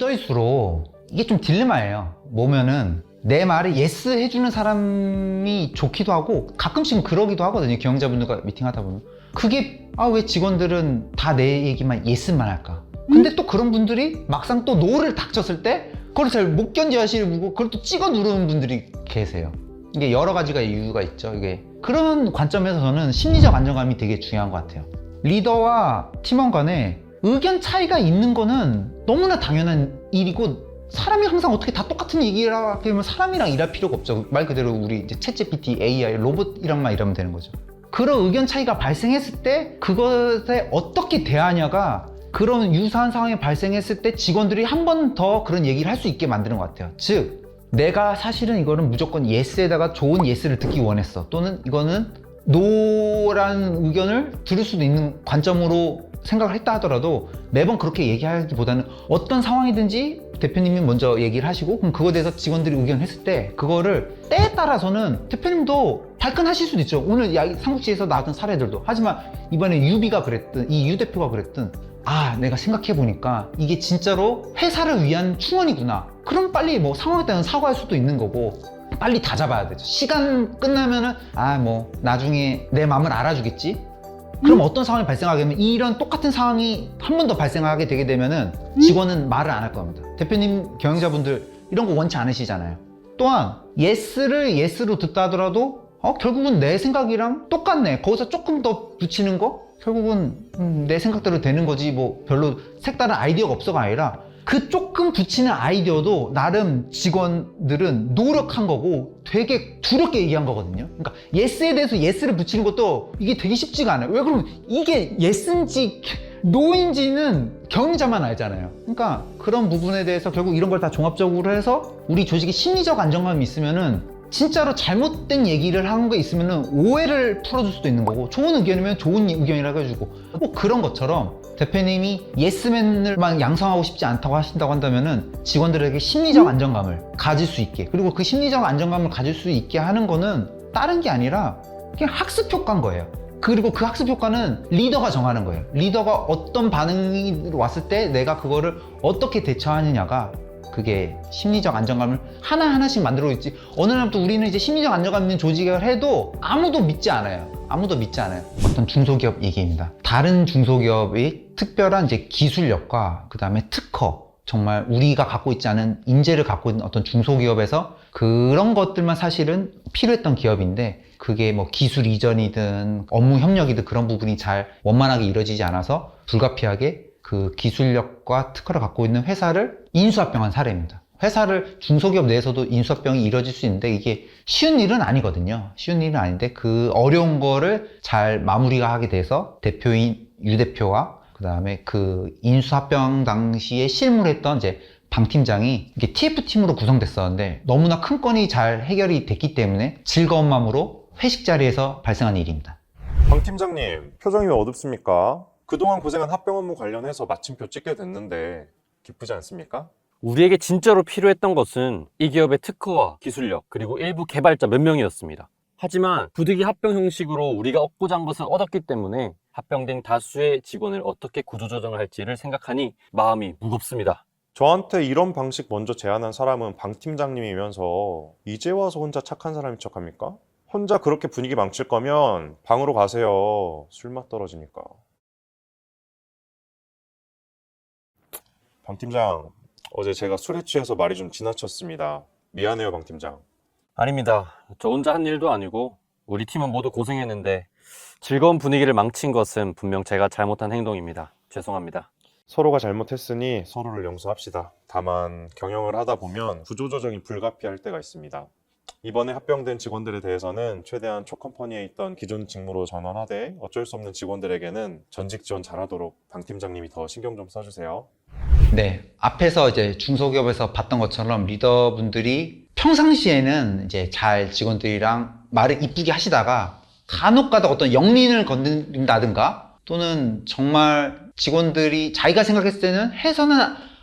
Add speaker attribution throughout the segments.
Speaker 1: 리더일수록 이게 좀 딜레마예요. 뭐면은 내 말에 예스 해주는 사람이 좋기도 하고 가끔씩은 그러기도 하거든요. 경영자분들과 미팅하다 보면 그게 왜 직원들은 다 내 얘기만 예스만 할까? 근데 또 그런 분들이 막상 또 노를 닥쳤을 때 그걸 잘 못 견디하시는 분고 그걸 또 찍어 누르는 분들이 계세요. 이게 여러 가지가 이유가 있죠. 이게 그런 관점에서 저는 심리적 안정감이 되게 중요한 것 같아요. 리더와 팀원 간에 의견 차이가 있는 거는 너무나 당연한 일이고 사람이 항상 어떻게 다 똑같은 얘기를 하면 사람이랑 일할 필요가 없죠. 말 그대로 우리 이제 챗GPT, AI, 로봇이랑만 일하면 되는 거죠. 그런 의견 차이가 발생했을 때 그것에 어떻게 대하냐가 그런 유사한 상황이 발생했을 때 직원들이 한 번 더 그런 얘기를 할 수 있게 만드는 것 같아요. 즉 내가 사실은 이거는 무조건 예스에다가 좋은 예스를 듣기 원했어, 또는 이거는 노라는 의견을 들을 수도 있는 관점으로 생각을 했다 하더라도 매번 그렇게 얘기하기보다는 어떤 상황이든지 대표님이 먼저 얘기를 하시고 그럼 그거에 대해서 직원들이 의견을 했을 때 그거를 때에 따라서는 대표님도 발끈하실 수도 있죠. 오늘 삼국지에서 나왔던 사례들도. 하지만 이번에 유비가 그랬든 이 유 대표가 그랬든 내가 생각해보니까 이게 진짜로 회사를 위한 충원이구나. 그럼 빨리 뭐 상황에 따라 사과할 수도 있는 거고 빨리 다 잡아야 되죠. 시간 끝나면은 나중에 내 마음을 알아주겠지. 그럼 어떤 상황이 발생하게 되면 이런 똑같은 상황이 한 번 더 발생하게 되게 되면은 직원은 말을 안 할 겁니다. 대표님, 경영자분들 이런 거 원치 않으시잖아요. 또한 예스를 예스로 듣다 하더라도 결국은 내 생각이랑 똑같네. 거기서 조금 더 붙이는 거 결국은 내 생각대로 되는 거지 뭐 별로 색다른 아이디어가 없어가 아니라 그 조금 붙이는 아이디어도 나름 직원들은 노력한 거고 되게 두렵게 얘기한 거거든요. 그러니까 예스에 대해서 예스를 붙이는 것도 이게 되게 쉽지가 않아요. 왜 그러면 이게 예스인지 노인지는 경영자만 알잖아요. 그러니까 그런 부분에 대해서 결국 이런 걸 다 종합적으로 해서 우리 조직에 심리적 안정감이 있으면은 진짜로 잘못된 얘기를 한 거 있으면은 오해를 풀어줄 수도 있는 거고 좋은 의견이면 좋은 의견이라고 해주고 뭐 그런 것처럼 대표님이 예스맨을만 양성하고 싶지 않다고 하신다고 한다면은 직원들에게 심리적 안정감을 가질 수 있게, 그리고 그 심리적 안정감을 가질 수 있게 하는 거는 다른 게 아니라 그냥 학습 효과인 거예요. 그리고 그 학습 효과는 리더가 정하는 거예요. 리더가 어떤 반응이 왔을 때 내가 그거를 어떻게 대처하느냐가 그게 심리적 안정감을 하나하나씩 만들어 있지. 어느 날부터 우리는 이제 심리적 안정감 있는 조직을 해도 아무도 믿지 않아요. 어떤 중소기업 얘기입니다. 다른 중소기업의 특별한 이제 기술력과 그 다음에 특허, 정말 우리가 갖고 있지 않은 인재를 갖고 있는 어떤 중소기업에서 그런 것들만 사실은 필요했던 기업인데 그게 뭐 기술 이전이든 업무 협력이든 그런 부분이 잘 원만하게 이루어지지 않아서 불가피하게 그 기술력과 특허를 갖고 있는 회사를 인수합병한 사례입니다. 회사를 중소기업 내에서도 인수합병이 이루어질 수 있는데 이게 쉬운 일은 아니거든요. 쉬운 일은 아닌데 그 어려운 거를 잘 마무리가 하게 돼서 대표인 유 대표와 그 다음에 그 인수합병 당시에 실무했던 이제 방 팀장이 이게 TF팀으로 구성됐었는데 너무나 큰 건이 잘 해결이 됐기 때문에 즐거운 마음으로 회식 자리에서 발생한 일입니다.
Speaker 2: 방 팀장님, 표정이 왜 어둡습니까? 그동안 고생한 합병 업무 관련해서 마침표 찍게 됐는데 기쁘지 않습니까?
Speaker 3: 우리에게 진짜로 필요했던 것은 이 기업의 특허와 기술력 그리고 일부 개발자 몇 명이었습니다. 하지만 부득이 합병 형식으로 우리가 얻고자 한 것을 얻었기 때문에 합병된 다수의 직원을 어떻게 구조조정을 할지를 생각하니 마음이 무겁습니다.
Speaker 2: 저한테 이런 방식 먼저 제안한 사람은 방 팀장님이면서 이제 와서 혼자 착한 사람인 척합니까? 혼자 그렇게 분위기 망칠 거면 방으로 가세요. 술맛 떨어지니까. 방 팀장, 어제 제가 술에 취해서 말이 좀 지나쳤습니다. 미안해요, 방 팀장.
Speaker 3: 아닙니다. 저 혼자 한 일도 아니고 우리 팀은 모두 고생했는데 즐거운 분위기를 망친 것은 분명 제가 잘못한 행동입니다. 죄송합니다.
Speaker 2: 서로가 잘못했으니 서로를 용서합시다. 다만 경영을 하다 보면 구조조정이 불가피할 때가 있습니다. 이번에 합병된 직원들에 대해서는 최대한 초컴퍼니에 있던 기존 직무로 전환하되 어쩔 수 없는 직원들에게는 전직 지원 잘하도록 방 팀장님이 더 신경 좀 써주세요.
Speaker 1: 네, 앞에서 이제 중소기업에서 봤던 것처럼 리더분들이 평상시에는 이제 잘 직원들이랑 말을 이쁘게 하시다가 간혹가다 어떤 영린을 건드린다든가 또는 정말 직원들이 자기가 생각했을 때는 해서는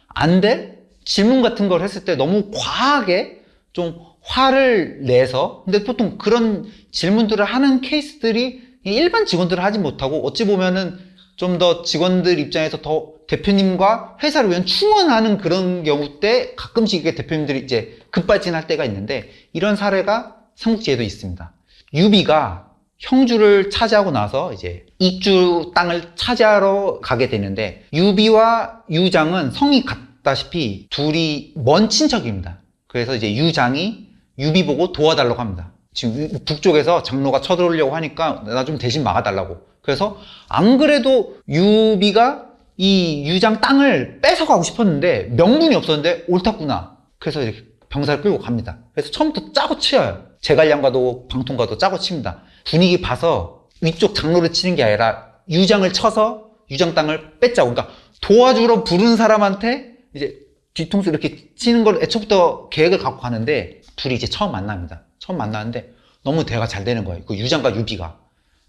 Speaker 1: 안 될 질문 같은 걸 했을 때 너무 과하게 좀 화를 내서, 근데 보통 그런 질문들을 하는 케이스들이 일반 직원들을 하지 못하고 어찌 보면은 좀 더 직원들 입장에서 더 대표님과 회사를 위한 충원하는 그런 경우 때 가끔씩 이게 대표님들이 이제 급발진할 때가 있는데, 이런 사례가 삼국지에도 있습니다. 유비가 형주를 차지하고 나서 이제 익주 땅을 차지하러 가게 되는데, 유비와 유장은 성이 같다시피 둘이 먼 친척입니다. 그래서 이제 유장이 유비 보고 도와달라고 합니다. 지금 북쪽에서 장로가 쳐들어오려고 하니까 나 좀 대신 막아달라고. 그래서 안 그래도 유비가 이 유장 땅을 뺏어가고 싶었는데 명분이 없었는데 옳았구나. 그래서 이렇게 병사를 끌고 갑니다. 그래서 처음부터 짜고 치어요. 제갈량과도 방통과도 짜고 칩니다. 분위기 봐서 위쪽 장로를 치는 게 아니라 유장을 쳐서 유장 땅을 뺏자고. 그러니까 도와주러 부른 사람한테 이제 뒤통수 이렇게 치는 걸 애초부터 계획을 갖고 가는데, 둘이 이제 처음 만납니다. 처음 만나는데 너무 대화가 잘 되는 거예요. 그 유장과 유비가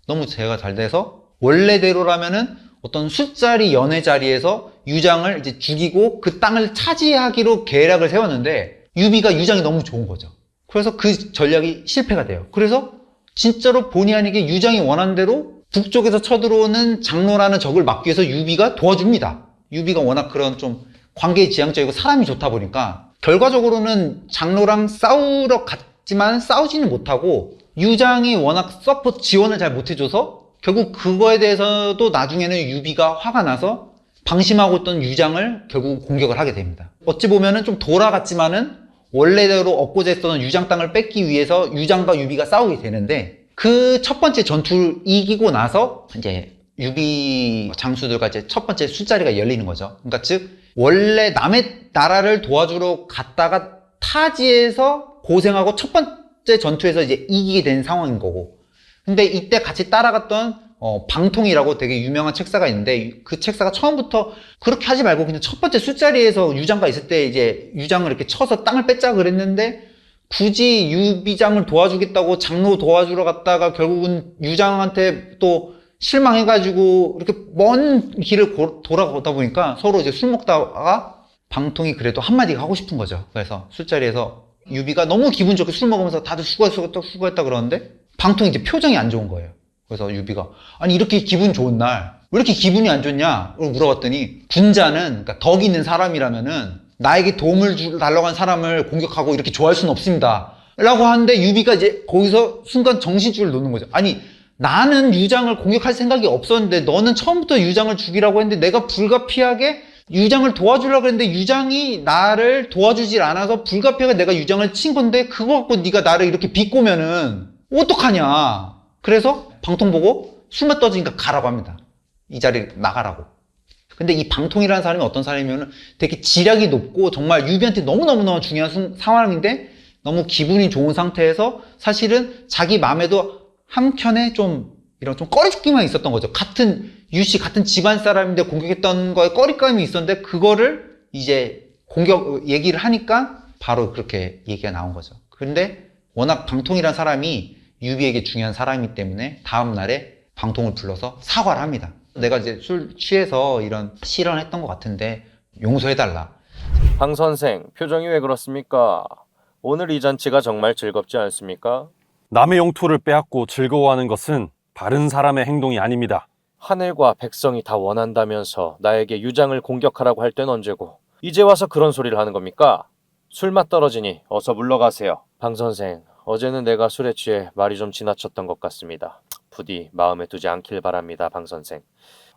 Speaker 1: 너무 대화가 잘 돼서, 원래대로라면은 어떤 술자리 연회 자리에서 유장을 이제 죽이고 그 땅을 차지하기로 계략을 세웠는데, 유비가 유장이 너무 좋은 거죠. 그래서 그 전략이 실패가 돼요. 그래서 진짜로 본의 아니게 유장이 원한 대로 북쪽에서 쳐들어오는 장로라는 적을 막기 위해서 유비가 도와줍니다. 유비가 워낙 그런 좀 관계지향적이고 사람이 좋다 보니까 결과적으로는 장로랑 싸우러 갔지만 싸우지는 못하고, 유장이 워낙 서포트 지원을 잘 못해줘서 결국 그거에 대해서도 나중에는 유비가 화가 나서 방심하고 있던 유장을 결국 공격을 하게 됩니다. 어찌 보면은 좀 돌아갔지만은 원래대로 얻고자 했던 유장 땅을 뺏기 위해서 유장과 유비가 싸우게 되는데, 그 첫 번째 전투를 이기고 나서 이제 유비 장수들과 이제 첫 번째 술자리가 열리는 거죠. 그러니까 즉 원래 남의 나라를 도와주러 갔다가 타지에서 고생하고 첫 번째 전투에서 이제 이기게 된 상황인 거고, 근데 이때 같이 따라갔던 방통이라고 되게 유명한 책사가 있는데, 그 책사가 처음부터 그렇게 하지 말고 그냥 첫 번째 술자리에서 유장과 있을 때 이제 유장을 이렇게 쳐서 땅을 뺏자 그랬는데, 굳이 유비장을 도와주겠다고 장로 도와주러 갔다가 결국은 유장한테 또 실망해가지고 이렇게 먼 길을 돌아가다 보니까 서로 이제 술 먹다가 방통이 그래도 한마디가 하고 싶은 거죠. 그래서 술자리에서 유비가 너무 기분 좋게 술 먹으면서 다들 수고했다 그러는데, 방통이 이제 표정이 안 좋은 거예요. 그래서 유비가 아니 이렇게 기분 좋은 날 왜 이렇게 기분이 안 좋냐 물어봤더니, 군자는 그러니까 덕 있는 사람이라면은 나에게 도움을 달라고 한 사람을 공격하고 이렇게 좋아할 수는 없습니다 라고 하는데, 유비가 이제 거기서 순간 정신줄을 놓는 거죠. 아니 나는 유장을 공격할 생각이 없었는데 너는 처음부터 유장을 죽이라고 했는데 내가 불가피하게 유장을 도와주려고 했는데 유장이 나를 도와주질 않아서 불가피하게 내가 유장을 친 건데, 그거 갖고 네가 나를 이렇게 비꼬면은 어떡하냐. 그래서 방통 보고 술맛 떠지니까 가라고 합니다. 이 자리 나가라고. 근데 이 방통이라는 사람이 어떤 사람이면은 되게 지략이 높고 정말 유비한테 너무너무 중요한 상황인데, 너무 기분이 좋은 상태에서 사실은 자기 마음에도 한켠에 좀 이런 좀 꺼리낌만 있었던 거죠. 같은 유씨 같은 집안 사람인데 공격했던 거에 꺼리감이 있었는데, 그거를 이제 공격 얘기를 하니까 바로 그렇게 얘기가 나온 거죠. 근데 워낙 방통이란 사람이 유비에게 중요한 사람이기 때문에 다음 날에 방통을 불러서 사과를 합니다. 내가 이제 술 취해서 이런 실언을 했던 것 같은데 용서해달라.
Speaker 4: 방 선생, 표정이 왜 그렇습니까? 오늘 이 잔치가 정말 즐겁지 않습니까?
Speaker 3: 남의 영토를 빼앗고 즐거워하는 것은 바른 사람의 행동이 아닙니다.
Speaker 4: 하늘과 백성이 다 원한다면서 나에게 유장을 공격하라고 할 땐 언제고, 이제 와서 그런 소리를 하는 겁니까? 술맛 떨어지니 어서 물러가세요. 방 선생, 어제는 내가 술에 취해 말이 좀 지나쳤던 것 같습니다. 부디 마음에 두지 않길 바랍니다, 방 선생.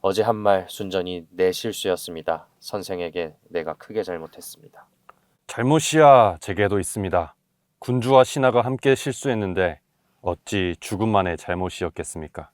Speaker 4: 어제 한 말 순전히 내 실수였습니다. 선생에게 내가 크게 잘못했습니다.
Speaker 3: 잘못이야 제게도 있습니다. 군주와 신하가 함께 실수했는데 어찌 죽음만의 잘못이었겠습니까?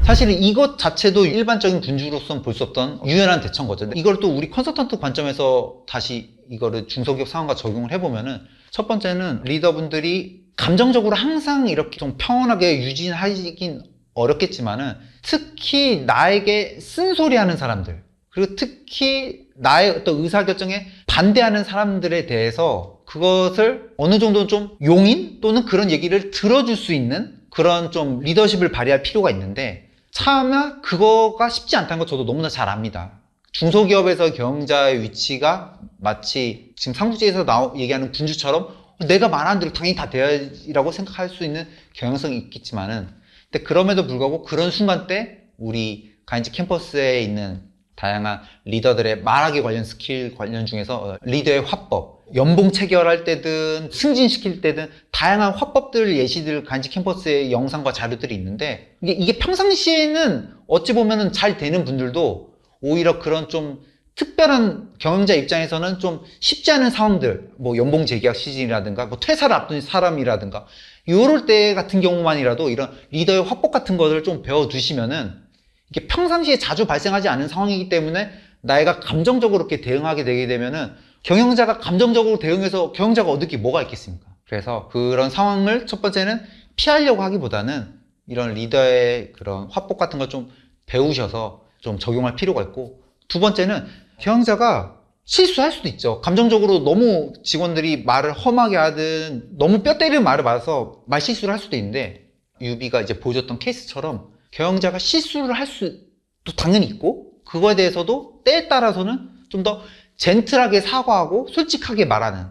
Speaker 1: 사실은 이것 자체도 일반적인 군주로서는 볼 수 없던 유연한 대처인 거죠. 이걸 또 우리 컨설턴트 관점에서 다시 이거를 중소기업 상황과 적용을 해보면은, 첫 번째는 리더분들이 감정적으로 항상 이렇게 좀 평온하게 유지하긴 어렵겠지만은, 특히 나에게 쓴소리하는 사람들, 그리고 특히 나의 어떤 의사결정에 반대하는 사람들에 대해서 그것을 어느 정도 좀 용인 또는 그런 얘기를 들어줄 수 있는 그런 좀 리더십을 발휘할 필요가 있는데, 차마 그거가 쉽지 않다는 거 저도 너무나 잘 압니다. 중소기업에서 경영자의 위치가 마치 지금 삼국지에서 얘기하는 군주처럼 내가 말하는 대로 당연히 다 돼야지라고 생각할 수 있는 경향성이 있겠지만은, 근데 그럼에도 불구하고 그런 순간 때 우리 가인즈 캠퍼스에 있는 다양한 리더들의 말하기 관련 스킬 관련 중에서 리더의 화법, 연봉 체결할 때든 승진시킬 때든 다양한 화법들 예시들 가인즈 캠퍼스의 영상과 자료들이 있는데 이게 평상시에는 어찌 보면은 잘 되는 분들도 오히려 그런 좀 특별한 경영자 입장에서는 좀 쉽지 않은 상황들, 뭐 연봉 재계약 시즌이라든가 뭐 퇴사를 앞둔 사람이라든가 요럴 때 같은 경우만이라도 이런 리더의 화법 같은 것을 좀 배워두시면은 이게 평상시에 자주 발생하지 않은 상황이기 때문에 나이가 감정적으로 이렇게 대응하게 되게 되면은 경영자가 감정적으로 대응해서 경영자가 얻을 게 뭐가 있겠습니까? 그래서 그런 상황을 첫 번째는 피하려고 하기보다는 이런 리더의 그런 화법 같은 걸 좀 배우셔서 좀 적용할 필요가 있고, 두 번째는 경영자가 실수할 수도 있죠. 감정적으로 너무 직원들이 말을 험하게 하든 너무 뼈 때리는 말을 받아서 말 실수를 할 수도 있는데, 유비가 이제 보여줬던 케이스처럼 경영자가 실수를 할 수도 당연히 있고, 그거에 대해서도 때에 따라서는 좀 더 젠틀하게 사과하고 솔직하게 말하는,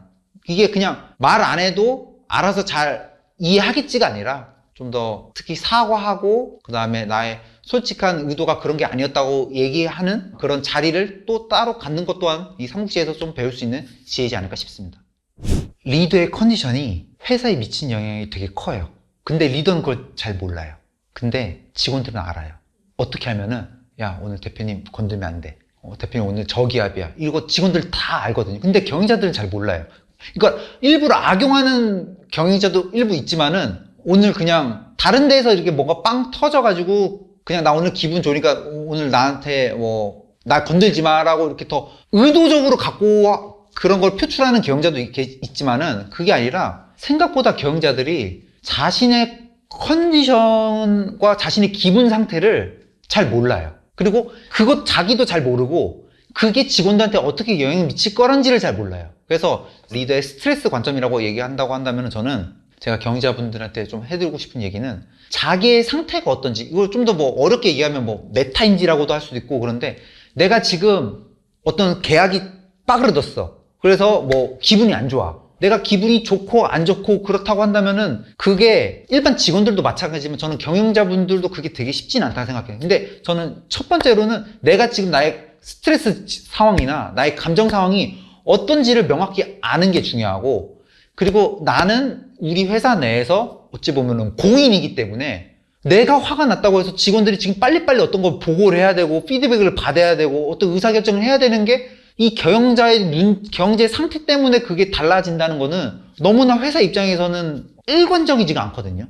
Speaker 1: 이게 그냥 말 안 해도 알아서 잘 이해하겠지가 아니라 좀 더 특히 사과하고 그 다음에 나의 솔직한 의도가 그런 게 아니었다고 얘기하는 그런 자리를 또 따로 갖는 것 또한 이 삼국지에서 좀 배울 수 있는 지혜지 않을까 싶습니다. 리더의 컨디션이 회사에 미친 영향이 되게 커요. 근데 리더는 그걸 잘 몰라요. 근데 직원들은 알아요. 어떻게 하면은 야, 오늘 대표님 건들면 안 돼. 대표님 오늘 저기압이야. 이거 직원들 다 알거든요. 근데 경영자들은 잘 몰라요. 그러니까 일부러 악용하는 경영자도 일부 있지만은 오늘 그냥 다른 데서 이렇게 뭔가 빵 터져가지고 그냥 나 오늘 기분 좋으니까 오늘 나한테 뭐 나 건들지 마라고 이렇게 더 의도적으로 갖고 그런 걸 표출하는 경영자도 있지만은 그게 아니라 생각보다 경영자들이 자신의 컨디션과 자신의 기분 상태를 잘 몰라요. 그리고 그것 자기도 잘 모르고 그게 직원들한테 어떻게 영향을 미칠 거란지를 잘 몰라요. 그래서 리더의 스트레스 관점이라고 얘기한다고 한다면 저는 제가 경영자분들한테 좀 해드리고 싶은 얘기는 자기의 상태가 어떤지, 이걸 좀 더 뭐 어렵게 얘기하면 뭐 메타인지라고도 할 수도 있고, 그런데 내가 지금 어떤 계약이 빠그러졌어. 그래서 뭐 기분이 안 좋아. 내가 기분이 좋고 안 좋고 그렇다고 한다면은 그게 일반 직원들도 마찬가지지만 저는 경영자분들도 그게 되게 쉽지는 않다고 생각해요. 근데 저는 첫 번째로는 내가 지금 나의 스트레스 상황이나 나의 감정 상황이 어떤지를 명확히 아는 게 중요하고, 그리고 나는 우리 회사 내에서 어찌 보면은 공인이기 때문에 내가 화가 났다고 해서 직원들이 지금 빨리빨리 어떤 걸 보고를 해야 되고 피드백을 받아야 되고 어떤 의사결정을 해야 되는 게 이 경영자의 상태 때문에 그게 달라진다는 거는 너무나 회사 입장에서는 일관적이지가 않거든요.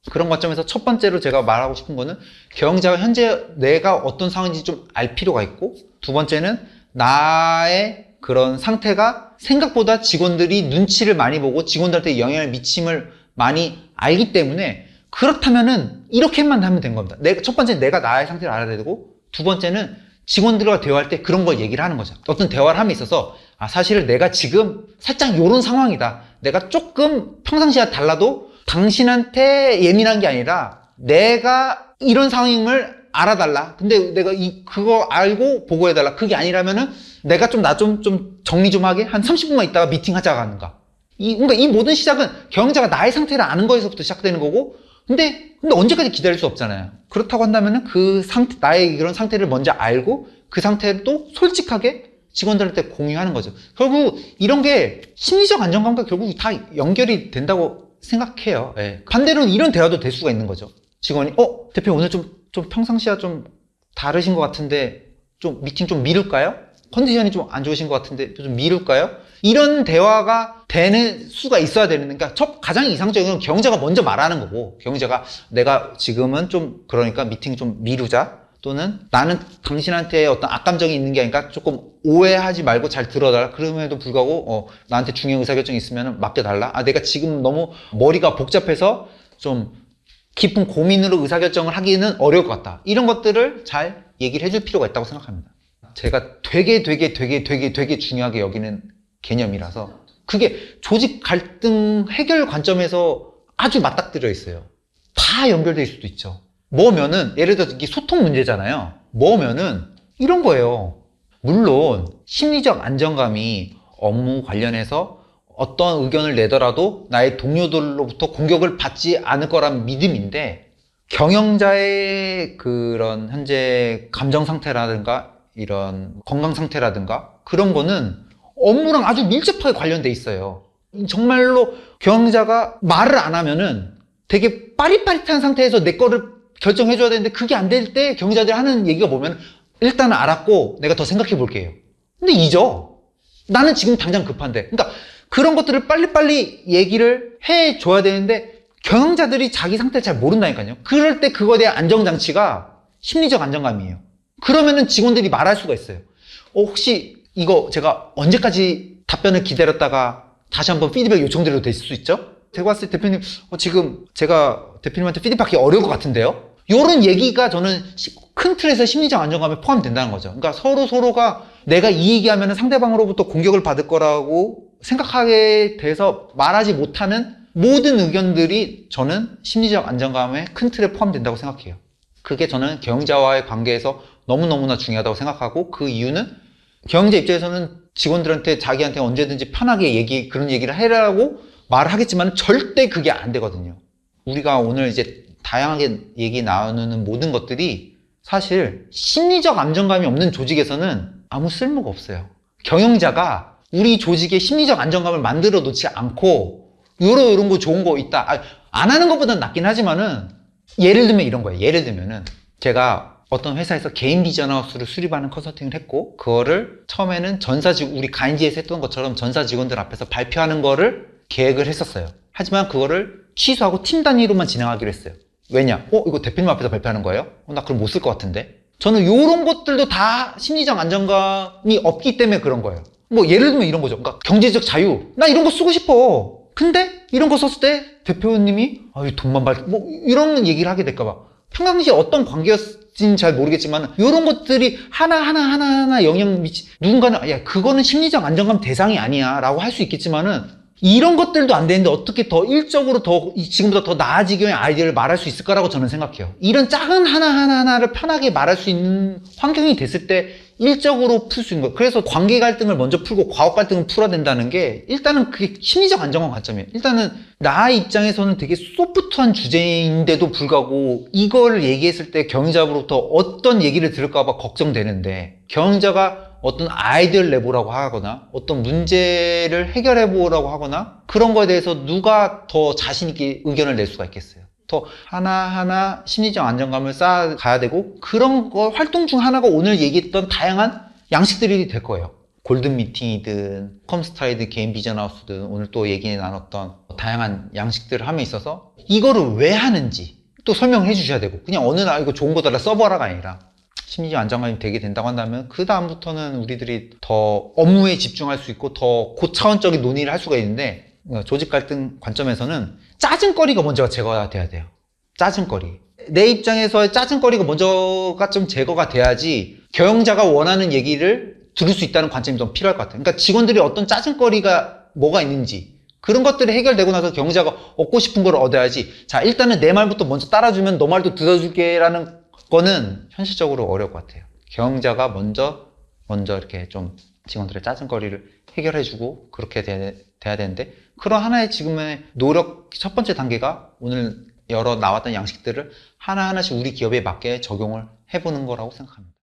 Speaker 1: 그런 관점에서 첫 번째로 제가 말하고 싶은 거는 경영자가 현재 내가 어떤 상황인지 좀 알 필요가 있고, 두 번째는 나의 그런 상태가 생각보다 직원들이 눈치를 많이 보고 직원들한테 영향을 미침을 많이 알기 때문에, 그렇다면은 이렇게만 하면 된 겁니다. 첫 번째는 내가 나의 상태를 알아야 되고, 두 번째는 직원들과 대화할 때 그런 걸 얘기를 하는 거죠. 어떤 대화를 함에 있어서 사실 내가 지금 살짝 이런 상황이다. 내가 조금 평상시와 달라도 당신한테 예민한 게 아니라 내가 이런 상황임을 알아달라. 근데 내가 그거 알고 보고해달라. 그게 아니라면은 내가 나 좀 정리 좀 하게 한 30분만 있다가 미팅 하자가 하는가. 그러니까 이 모든 시작은 경영자가 나의 상태를 아는 거에서부터 시작되는 거고, 근데 언제까지 기다릴 수 없잖아요. 그렇다고 한다면은 그 상태, 나의 그런 상태를 먼저 알고 그 상태를 또 솔직하게 직원들한테 공유하는 거죠. 결국 이런 게 심리적 안정감과 결국 다 연결이 된다고 생각해요. 예. 반대로는 이런 대화도 될 수가 있는 거죠. 직원이 대표 오늘 좀 평상시와 좀 다르신 것 같은데 좀 미팅 좀 미룰까요? 컨디션이 좀 안 좋으신 것 같은데 좀 미룰까요? 이런 대화가 되는 수가 있어야 되는, 그러니까 가장 이상적인 건 경영자가 먼저 말하는 거고, 경영자가 내가 지금은 좀 그러니까 미팅 좀 미루자, 또는 나는 당신한테 어떤 악감정이 있는 게 아니니까 조금 오해하지 말고 잘 들어달라. 그럼에도 불구하고 나한테 중요한 의사결정이 있으면 맡겨달라. 내가 지금 너무 머리가 복잡해서 좀 깊은 고민으로 의사결정을 하기는 어려울 것 같다. 이런 것들을 잘 얘기를 해줄 필요가 있다고 생각합니다. 제가 되게 중요하게 여기는 개념이라서 그게 조직 갈등 해결 관점에서 아주 맞닥뜨려 있어요. 다 연결될 수도 있죠. 뭐면은 예를 들어서 이게 소통 문제잖아요. 뭐면은 이런 거예요. 물론 심리적 안정감이 업무 관련해서 어떤 의견을 내더라도 나의 동료들로부터 공격을 받지 않을 거란 믿음인데, 경영자의 그런 현재 감정 상태라든가 이런 건강 상태라든가 그런 거는 업무랑 아주 밀접하게 관련돼 있어요. 정말로 경영자가 말을 안 하면은 되게 빠릿빠릿한 상태에서 내 거를 결정해줘야 되는데 그게 안 될 때 경영자들이 하는 얘기가 뭐면 일단은 알았고 내가 더 생각해 볼게요. 근데 잊어. 나는 지금 당장 급한데. 그러니까 그런 것들을 빨리빨리 얘기를 해줘야 되는데 경영자들이 자기 상태를 잘 모른다니까요. 그럴 때 그거에 대한 안정장치가 심리적 안정감이에요. 그러면은 직원들이 말할 수가 있어요. 혹시 이거 제가 언제까지 답변을 기다렸다가 다시 한번 피드백 요청드려도 될 수 있죠? 제가 봤을 때 대표님 지금 제가 대표님한테 피드백하기 어려울 것 같은데요? 이런 얘기가 저는 큰 틀에서 심리적 안정감에 포함된다는 거죠. 그러니까 서로가 내가 이 얘기하면 상대방으로부터 공격을 받을 거라고 생각하게 돼서 말하지 못하는 모든 의견들이 저는 심리적 안정감의 큰 틀에 포함된다고 생각해요. 그게 저는 경영자와의 관계에서 너무너무나 중요하다고 생각하고 그 이유는 경영자 입장에서는 직원들한테 자기한테 언제든지 편하게 그런 얘기를 해라고 말을 하겠지만 절대 그게 안 되거든요. 우리가 오늘 이제 다양하게 얘기 나누는 모든 것들이 사실 심리적 안정감이 없는 조직에서는 아무 쓸모가 없어요. 경영자가 우리 조직에 심리적 안정감을 만들어 놓지 않고 이런 거 좋은 거 있다. 안 하는 것보다는 낫긴 하지만은 예를 들면 이런 거예요. 예를 들면은 제가 어떤 회사에서 개인 비전하우스를 수립하는 컨설팅을 했고 그거를 처음에는 우리 가인지에서 했던 것처럼 전사 직원들 앞에서 발표하는 거를 계획을 했었어요. 하지만 그거를 취소하고 팀 단위로만 진행하기로 했어요. 왜냐? 이거 대표님 앞에서 발표하는 거예요? 나 그럼 못 쓸 것 같은데? 저는 이런 것들도 다 심리적 안정감이 없기 때문에 그런 거예요. 뭐 예를 들면 이런 거죠. 그러니까 경제적 자유. 나 이런 거 쓰고 싶어. 근데 이런 거 썼을 때 대표님이 돈만 이런 얘기를 하게 될까 봐. 평상시에 어떤 관계였는지는 잘 모르겠지만 이런 것들이 하나하나 영향 누군가는 야 그거는 심리적 안정감 대상이 아니야 라고 할 수 있겠지만은 이런 것들도 안 되는데 어떻게 더 일적으로 지금보다 더 나아지게 아이디어를 말할 수 있을 거라고 저는 생각해요. 이런 작은 하나하나를 편하게 말할 수 있는 환경이 됐을 때 일적으로 풀 수 있는 거예요. 그래서 관계 갈등을 먼저 풀고 과업 갈등을 풀어야 된다는 게 일단은 그게 심리적 안정감 관점이에요. 일단은 나의 입장에서는 되게 소프트한 주제인데도 불구하고 이거를 얘기했을 때 경영자로부터 어떤 얘기를 들을까 봐 걱정되는데 경영자가 어떤 아이디어를 내보라고 하거나 어떤 문제를 해결해 보라고 하거나 그런 거에 대해서 누가 더 자신 있게 의견을 낼 수가 있겠어요. 더 하나하나 심리적 안정감을 쌓아가야 되고 그런 거 활동 중 하나가 오늘 얘기했던 다양한 양식들이 될 거예요. 골든 미팅이든 컴스타이든 개인 비전하우스든 오늘 또 얘기 나눴던 다양한 양식들을 함에 있어서 이거를 왜 하는지 또 설명해 주셔야 되고 그냥 어느 날 이거 좋은 거더라 써봐라가 아니라 심리적 안정감이 되게 된다고 한다면 그 다음부터는 우리들이 더 업무에 집중할 수 있고 더 고차원적인 논의를 할 수가 있는데 조직 갈등 관점에서는 짜증거리가 먼저 제거가 돼야 돼요. 짜증거리. 내 입장에서의 짜증거리가 먼저가 좀 제거가 돼야지 경영자가 원하는 얘기를 들을 수 있다는 관점이 좀 필요할 것 같아요. 그러니까 직원들이 어떤 짜증거리가 뭐가 있는지 그런 것들이 해결되고 나서 경영자가 얻고 싶은 걸 얻어야지 자 일단은 내 말부터 먼저 따라주면 너 말도 들어줄게 라는 거는 현실적으로 어려울 것 같아요. 경영자가 먼저 이렇게 좀 직원들의 짜증거리를 해결해주고 그렇게 돼야 되는데 그런 하나의 지금의 노력 첫 번째 단계가 오늘 여러 나왔던 양식들을 하나하나씩 우리 기업에 맞게 적용을 해보는 거라고 생각합니다.